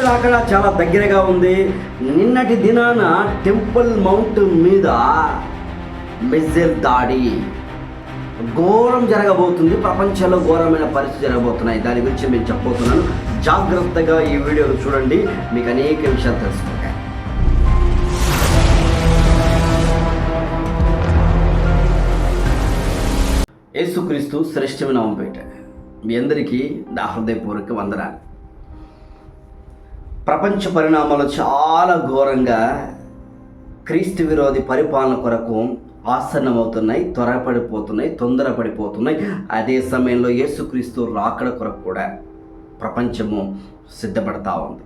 రాకడ చాలా దగ్గరగా ఉంది. నిన్నటి దినాన టెంపుల్ మౌంట్ మీద మిస్సైల్ దాడి ఘోరం జరగబోతుంది. ప్రపంచంలో ఘోరమైన పరిస్థితి జరగబోతున్నాయి. దాని గురించి నేను చెప్పబోతున్నాను. జాగ్రత్తగా ఈ వీడియోను చూడండి, మీకు అనేక విషయాలు తెలుసుకుంటాయి. యేసుక్రీస్తు శ్రేష్టమైన నామముపేట మీ అందరికీ నా హృదయపూర్వక వందనాలు. ప్రపంచ పరిణామాలు చాలా ఘోరంగా క్రీస్తు విరోధి పరిపాలన కొరకు ఆసన్నమవుతున్నాయి, త్వరపడిపోతున్నాయి, తొందరపడిపోతున్నాయి. అదే సమయంలో యేసుక్రీస్తు రాకడ కొరకు కూడా ప్రపంచము సిద్ధపడతా ఉంది.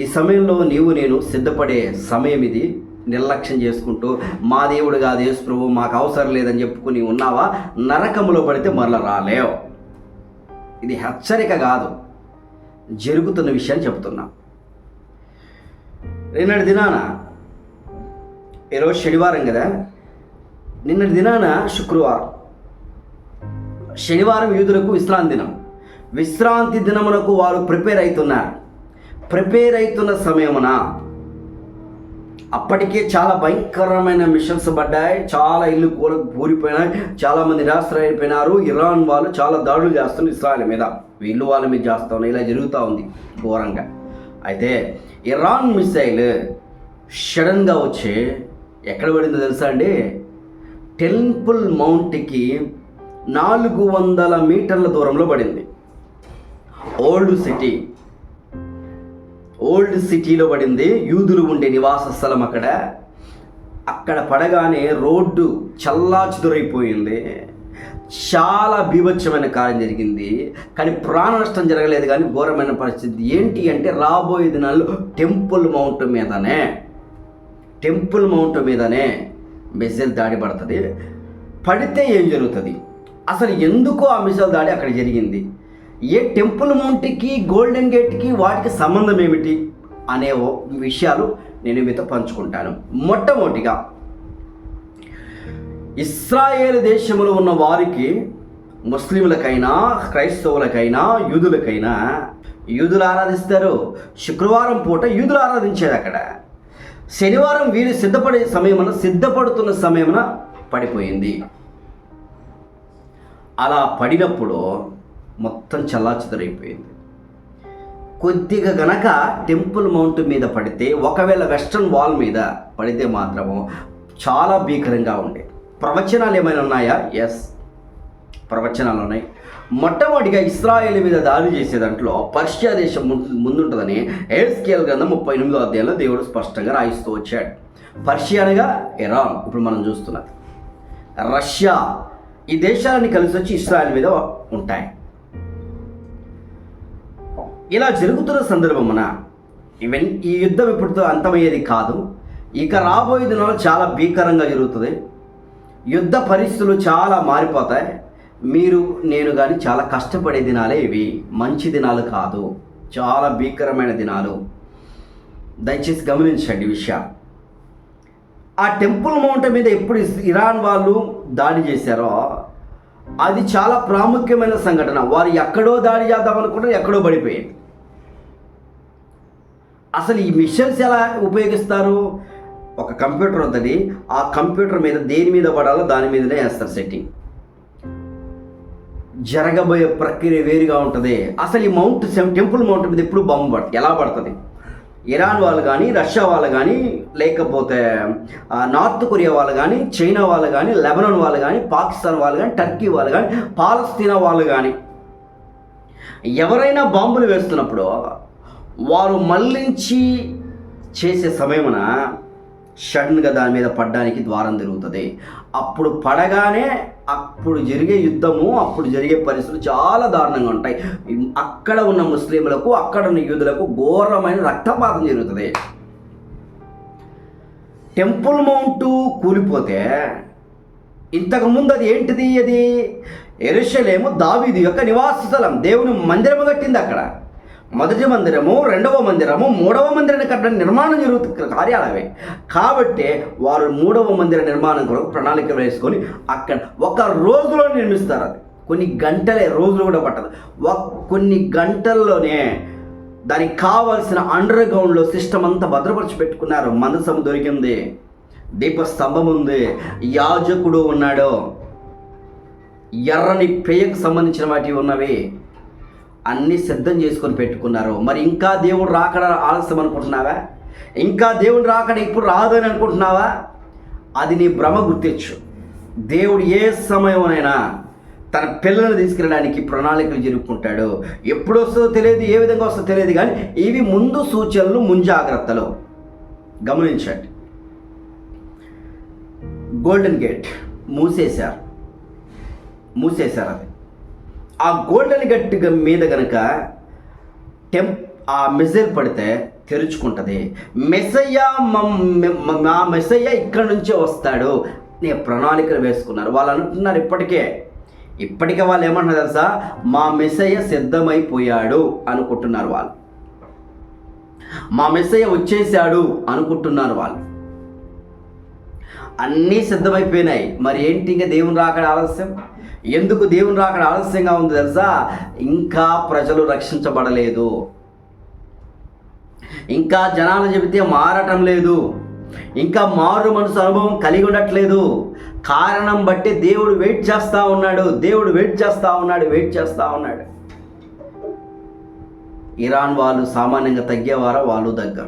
ఈ సమయంలో నీవు నేను సిద్ధపడే సమయం ఇది. నిర్లక్ష్యం చేసుకుంటూ మా దేవుడు కాదు యేసు ప్రభు, మాకు అవసరం లేదని చెప్పుకుని ఉన్నావా, నరకములో పడితే మరల రాలేవు. ఇది హెచ్చరిక కాదు, జరుగుతున్న విషయాన్ని చెప్తున్నా. నిన్నటి దినాన, ఈరోజు శనివారం కదా, నిన్నటి దినాన శుక్రవారం, శనివారం యూదులకు విశ్రాంతి దినం. విశ్రాంతి దినమునకు వారు ప్రిపేర్ అవుతున్న సమయమున అప్పటికే చాలా భయంకరమైన మిషన్స్ పడ్డాయి. చాలా ఇల్లు కూలిపోయినాయి. చాలామంది నిరాశ్రయపోయినారు. ఇరాన్ వాళ్ళు చాలా దాడులు చేస్తున్నారు ఇస్రాయల్ మీద, వీళ్ళు వాళ్ళ మీద చేస్తూ ఉన్నాయి. ఇలా జరుగుతూ ఉంది ఘోరంగా. అయితే ఇరాన్ మిసైల్ సడన్గా వచ్చి ఎక్కడ పడిందో తెలుసా అండి? టెంపుల్ మౌంట్కి 400 మీటర్ల దూరంలో పడింది. ఓల్డ్ సిటీలో పడింది. యూదులు ఉండే నివాస స్థలం అక్కడ పడగానే రోడ్డు చల్లాచెదురైపోయింది. చాలా బీభత్సమైన కార్యం జరిగింది. కానీ ప్రాణ నష్టం జరగలేదు. కానీ ఘోరమైన పరిస్థితి ఏంటి అంటే, రాబోయే దినాల్లో టెంపుల్ మౌంట్ మీదనే మిసైల్ దాడి పడుతుంది. పడితే ఏం జరుగుతుంది, అసలు ఎందుకు ఆ మిసైల్ దాడి అక్కడ జరిగింది, ఏ టెంపుల్ మౌంట్కి గోల్డెన్ గేట్కి వాటికి సంబంధం ఏమిటి అనే విషయాలు నేను మీతో పంచుకుంటాను. మొట్టమొదటిగా, ఇశ్రాయేలు దేశంలో ఉన్న వారికి, ముస్లింలకైనా క్రైస్తవులకైనా యూదులకైనా, యూదులు ఆరాధిస్తారు. శుక్రవారం పూట యూదులు ఆరాధించేది అక్కడ. శనివారం వీరు సిద్ధపడుతున్న సమయమున పడిపోయింది. అలా పడినప్పుడు మొత్తం చల్లాచెదరైపోయింది. కొద్దిగా గనక టెంపుల్ మౌంట్ మీద పడితే, ఒకవేళ వెస్ట్రన్ వాల్ మీద పడితే మాత్రము చాలా భీకరంగా ఉండేది. ప్రవచనాలు ఏమైనా ఉన్నాయా? ఎస్, ప్రవచనాలు ఉన్నాయి. మొట్టమొదటిగా ఇశ్రాయేలు మీద దాడి చేసే దాంట్లో పర్షియా దేశం ముందుంటుందని ఎహెజ్కేలు గ్రంథం 38వ అధ్యాయంలో దేవుడు స్పష్టంగా రాయిస్తూ వచ్చాడు. పర్షియా అనగా ఇరాన్, ఇప్పుడు మనం చూస్తున్నది రష్యా. ఈ దేశాలన్నీ కలిసి వచ్చి ఇశ్రాయేల్ మీద ఉంటాయి. ఇలా జరుగుతున్న సందర్భమున ఈ యుద్ధం ఇప్పుడుతో అంతమయ్యేది కాదు. ఇక రాబోయే దినాలు చాలా భీకరంగా జరుగుతుంది. యుద్ధ పరిస్థితులు చాలా మారిపోతాయి. మీరు నేను కానీ చాలా కష్టపడే దినాలే ఇవి, మంచి దినాలు కాదు, చాలా భీకరమైన దినాలు. దయచేసి గమనించండి విషయాలు. ఆ టెంపుల్ మౌంట్ మీద ఎప్పుడు ఇరాన్ వాళ్ళు దాడి చేశారో అది చాలా ప్రాముఖ్యమైన సంఘటన. వారు ఎక్కడో దాడి చేద్దాం అనుకుంటే ఎక్కడో పడిపోయింది. అసలు ఈ మిషన్స్ ఎలా ఉపయోగిస్తారు? ఒక కంప్యూటర్ ఉంటుంది. ఆ కంప్యూటర్ మీద దేని మీద పడాలో దాని మీదనే వేస్తారు సెట్టింగ్. జరగబోయే ప్రక్రియ వేరుగా ఉంటుంది. అసలు ఈ టెంపుల్ మౌంట్ మీద ఎప్పుడు బాంబు పడుతుంది, ఎలా పడుతుంది? ఇరాన్ వాళ్ళు కానీ, రష్యా వాళ్ళు కానీ, లేకపోతే నార్త్ కొరియా వాళ్ళు కానీ, చైనా వాళ్ళు కానీ, లెబనాన్ వాళ్ళు కానీ, పాకిస్తాన్ వాళ్ళు కానీ, టర్కీ వాళ్ళు కానీ, పాలస్తీనా వాళ్ళు కానీ, ఎవరైనా బాంబులు వేస్తున్నప్పుడు వారు మళ్ళించి చేసే సమయమున సడన్గా దాని మీద పడడానికి ద్వారం తిరుగుతుంది. అప్పుడు పడగానే అప్పుడు జరిగే యుద్ధము, అప్పుడు జరిగే పరిస్థితులు చాలా దారుణంగా ఉంటాయి. అక్కడ ఉన్న ముస్లింలకు, అక్కడ ఉన్న యూదులకు ఘోరమైన రక్తపాతం జరుగుతుంది. టెంపుల్ మౌంట్ కూలిపోతే ఇంతకుముందు అది ఏంటిది? అది యెరూషలేము దావీదు యొక్క నివాస స్థలం. దేవుని మందిరము కట్టింది అక్కడ. మొదటి మందిరము, రెండవ మందిరము, మూడవ మందిరాన్ని కట్టడానికి నిర్మాణం జరుగుతున్న కార్యాలవే. కాబట్టి వారు మూడవ మందిర నిర్మాణం కొరకు ప్రణాళికలు వేసుకొని అక్కడ ఒక రోజులో నిర్మిస్తారు. అది కొన్ని గంటలే, రోజులు కూడా పట్టదు. కొన్ని గంటల్లోనే దానికి కావాల్సిన అండర్ గ్రౌండ్లో సిస్టమ్ అంతా భద్రపరిచి పెట్టుకున్నారు. మందసం దొరికింది, దీపస్తంభం ఉంది, యాజకుడు ఉన్నాడు, ఎర్రని పేయకు సంబంధించిన వాటివి ఉన్నవి, అన్నీ సిద్ధం చేసుకొని పెట్టుకున్నారు. మరి ఇంకా దేవుడు రాకడ ఆలస్యం అనుకుంటున్నావా? ఇంకా దేవుడు రాకడ ఇప్పుడు రాదని అనుకుంటున్నావా? అది నీ భ్రమ. గుర్తించు, దేవుడు ఏ సమయమైనా తన పిల్లల్ని తీసుకెళ్ళడానికి ప్రణాళికలు జరుపుకుంటాడు. ఎప్పుడు వస్తుందో తెలియదు, ఏ విధంగా వస్తుందో తెలియదు, కానీ ఇవి ముందు సూచనలు, ముంజాగ్రత్తలు. గమనించండి. గోల్డెన్ గేట్ మూసేశారు. అది ఆ గోల్డెన్ గేట్ మీద కనుక ఆ మిసైల్ పడితే తెరుచుకుంటుంది. మా మెస్సయ్య ఇక్కడి నుంచే వస్తాడు నే ప్రణాళికలు వేసుకున్నారు. వాళ్ళు అంటున్నారు ఇప్పటికే వాళ్ళు ఏమంటున్నారు తెలుసా? మా మెస్సయ్య సిద్ధమైపోయాడు అనుకుంటున్నారు వాళ్ళు. మా మెస్సయ్య వచ్చేసాడు అనుకుంటున్నారు వాళ్ళు. అన్నీ సిద్ధమైపోయినాయి. మరి ఏంటి ఇంకా దేవుని రాకడ ఆలస్యం? ఎందుకు దేవుని రాకడ ఆలస్యంగా ఉంది తెలుసా? ఇంకా ప్రజలు రక్షించబడలేదు, ఇంకా జనాలు చెబితే మారటం లేదు, ఇంకా మారు మనసు అనుభవం కలిగి ఉండట్లేదు. కారణం బట్టి దేవుడు వెయిట్ చేస్తూ ఉన్నాడు. ఇరాన్ వాళ్ళు సామాన్యంగా తగ్గేవారా? వాళ్ళు దగ్గర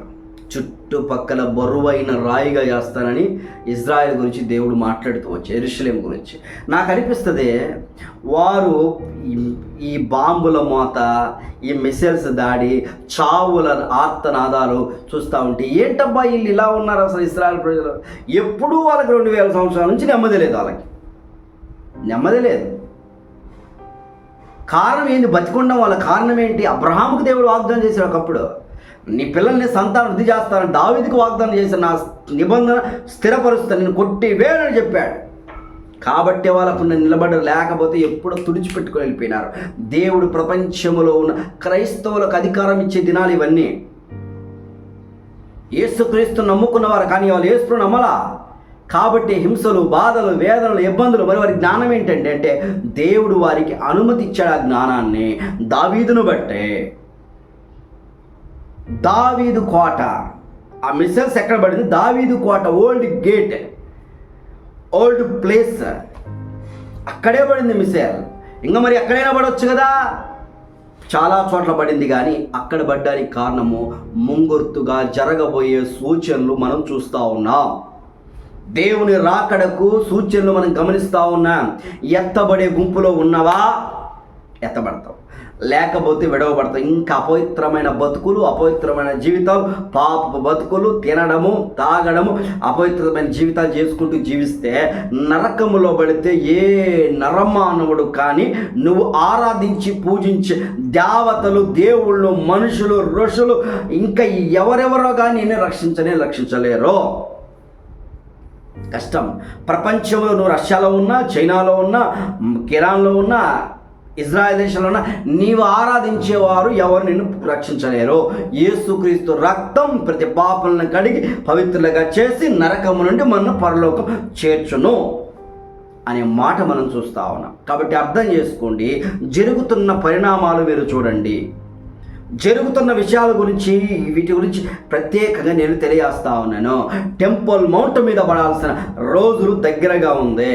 చుట్టుపక్కల బరువైన రాయిగా చేస్తానని ఇజ్రాయెల్ గురించి దేవుడు మాట్లాడుతూ వచ్చి, యెరూషలేం గురించి. నాకు అనిపిస్తుంది వారు ఈ బాంబుల మోత, ఈ మిసైల్స్ దాడి, చావుల ఆర్తనాదాలు చూస్తూ ఉంటే ఏంటబ్బా వీళ్ళు ఇలా ఉన్నారు అసలు ఇజ్రాయెల్ ప్రజలు? ఎప్పుడూ వాళ్ళకి 2000 సంవత్సరాల నుంచి నెమ్మది లేదు. కారణం ఏంది? బతికుండడం వాళ్ళ కారణం ఏంటి? అబ్రహాముకు దేవుడు వాగ్దానం చేశాడు ఒకప్పుడు, నీ పిల్లల్ని సంతానం వృద్ధి చేస్తానని. దావీదుకు వాగ్దానం చేసిన నా నిబంధన స్థిరపరుస్తాను, నేను కొట్టి వేడని చెప్పాడు. కాబట్టి వాళ్ళకు నిలబడ్డారు, లేకపోతే ఎప్పుడో తుడిచిపెట్టుకొని వెళ్ళిపోయినారు. దేవుడు ప్రపంచంలో ఉన్న క్రైస్తవులకు అధికారం ఇచ్చే దినాలు ఇవన్నీ. యేసుక్రీస్తు నమ్ముకున్నవారు, కానీ వాళ్ళు యేసును నమ్మలా. కాబట్టి హింసలు, బాధలు, వేదనలు, ఇబ్బందులు. మరి వారి జ్ఞానం ఏంటంటే అంటే దేవుడు వారికి అనుమతి ఇచ్చాడు ఆ జ్ఞానాన్ని. దావీదును బట్టే దావీదు కోట, ఆ మిసైల్స్ ఎక్కడ పడింది? దావీదు కోట, ఓల్డ్ గేట్, ఓల్డ్ ప్లేస్, అక్కడే పడింది మిసైల్. ఇంకా మరి ఎక్కడైనా పడవచ్చు కదా? చాలా చోట్ల పడింది, కానీ అక్కడ పడ్డానికి కారణము ముంగుర్తుగా జరగబోయే సూచనలు మనం చూస్తూ ఉన్నాం. దేవుని రాకడకు సూచనలు మనం గమనిస్తూ ఉన్నాం. ఎత్తబడే గుంపులో ఉన్నవా? ఎత్తబడతాం, లేకపోతే విడవబడతాం. ఇంకా అపవిత్రమైన బతుకులు, అపవిత్రమైన జీవితాలు, పాప బతుకులు, తినడము, తాగడము, అపవిత్రమైన జీవితాలు చేసుకుంటూ జీవిస్తే నరకములో పడితే ఏ నరమానవుడు కానీ నువ్వు ఆరాధించి పూజించే దేవతలు, దేవుళ్ళు, మనుషులు, ఋషులు, ఇంకా ఎవరెవరో కానీ రక్షించలేరు. కష్టం. ప్రపంచంలో నువ్వు రష్యాలో ఉన్నా, చైనాలో ఉన్నా, ఇరాన్లో ఉన్నా, ఇజ్రాయెల్ దేశంలో ఉన్నా, నీవు ఆరాధించేవారు ఎవరు నిన్ను రక్షించలేరు. యేసుక్రీస్తు రక్తం ప్రతి పాపలను కడిగి పవిత్రులుగా చేసి నరకము నుండి మన పరలోకం చేర్చును అనే మాట మనం చూస్తూ ఉన్నాం. కాబట్టి అర్థం చేసుకోండి, జరుగుతున్న పరిణామాలు మీరు చూడండి. జరుగుతున్న విషయాల గురించి, వీటి గురించి ప్రత్యేకంగా నేను తెలియజేస్తా ఉన్నాను. టెంపుల్ మౌంట్ మీద పడాల్సిన రోజులు దగ్గరగా ఉంది.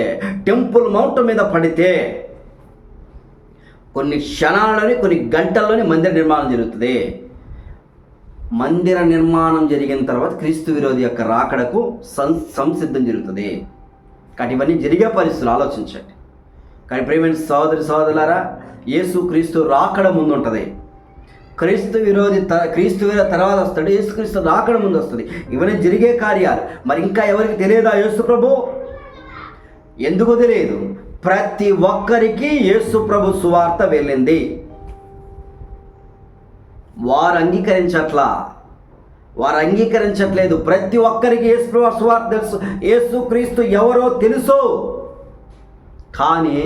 టెంపుల్ మౌంట్ మీద పడితే కొన్ని క్షణాల్లోనే, కొన్ని గంటల్లోనే మందిర నిర్మాణం జరుగుతుంది. మందిర నిర్మాణం జరిగిన తర్వాత క్రీస్తు విరోధి యొక్క రాకడకు సంసిద్ధం జరుగుతుంది. కాబట్టి ఇవన్నీ జరిగే పరిస్థితులు ఆలోచించండి. కానీ ప్రియమైన సోదరులారా, యేసుక్రీస్తు రాకడ ముందు ఉంటుంది. క్రీస్తు విరోధి తర్వాత వస్తాడు, యేసుక్రీస్తు రాకడ ముందు వస్తుంది. ఇవన్నీ జరిగే కార్యాలు. మరి ఇంకా ఎవరికి తెలియదా యేసు ప్రభు? ఎందుకు తెలియదు? ప్రతి ఒక్కరికి యేసు ప్రభు సువార్త వెళ్ళింది. వారు అంగీకరించట్లేదు. ప్రతి ఒక్కరికి యేసు ప్రభు సువార్త తెలుసు, యేసుక్రీస్తు ఎవరో తెలుసు, కానీ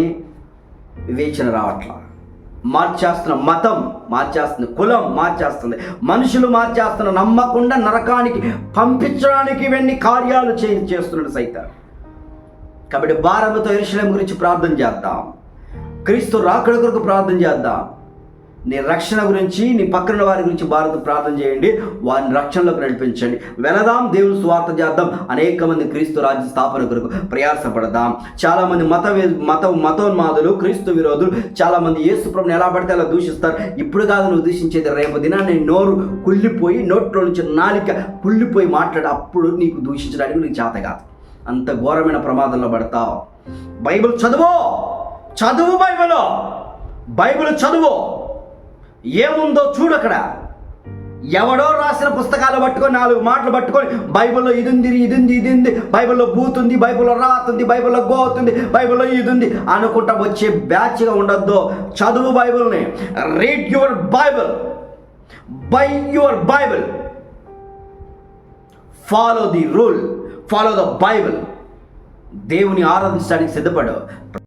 వివేచన రావట్లా. మార్చేస్తున్న మతం, మార్చేస్తుంది కులం, మార్చేస్తుంది మనుషులు, మార్చేస్తున్న నమ్మకుండా నరకానికి పంపించడానికి ఇవన్నీ కార్యాలు చేస్తున్నాడు సైతాను. కాబట్టి భారతతో యెరూషలేము గురించి ప్రార్థన చేద్దాం. క్రీస్తు రాకడ కొరకు ప్రార్థన చేద్దాం. నీ రక్షణ గురించి, నీ పక్కన వారి గురించి ప్రార్థన చేయండి, వారిని రక్షణలోకి నడిపించండి. వెళదాం, దేవుని స్వార్థ చేద్దాం, అనేక మంది క్రీస్తు రాజ్య స్థాపన కొరకు ప్రయాసపడదాం. చాలామంది మతోన్మాదులు, క్రీస్తు విరోధులు చాలామంది యేసు ప్రభువుని ఎలా పడితే అలా దూషిస్తారు. ఇప్పుడు కాదు నువ్వు దూషించేది, రేపు దినాన్ని నోరు కుళ్ళిపోయి, నోట్లో నుంచి నాలిక కుళ్ళిపోయి మాట్లాడి, అప్పుడు నీకు దూషించడానికి నీకు చేత కాదు. అంత ఘోరమైన ప్రమాదంలో పడతావు. బైబిల్ చదువు బైబిల్ చదువు. ఏముందో చూడు. అక్కడ ఎవడో రాసిన పుస్తకాలు పట్టుకొని, 4 మాటలు పట్టుకొని, బైబిల్లో ఇది ఉంది, బైబిల్లో బూత్ ఉంది, బైబిల్లో రాత్ ఉంది, బైబిల్లో గోత్ ఉంది, బైబిల్లో ఇది ఉంది అనుకుంటా వచ్చే బ్యాచ్గా ఉండొద్దు. చదువు బైబిల్ని. Read your Bible, by your Bible, follow the rule, follow the Bible. దేవుని ఆరాధించడానికి సిద్ధపడు.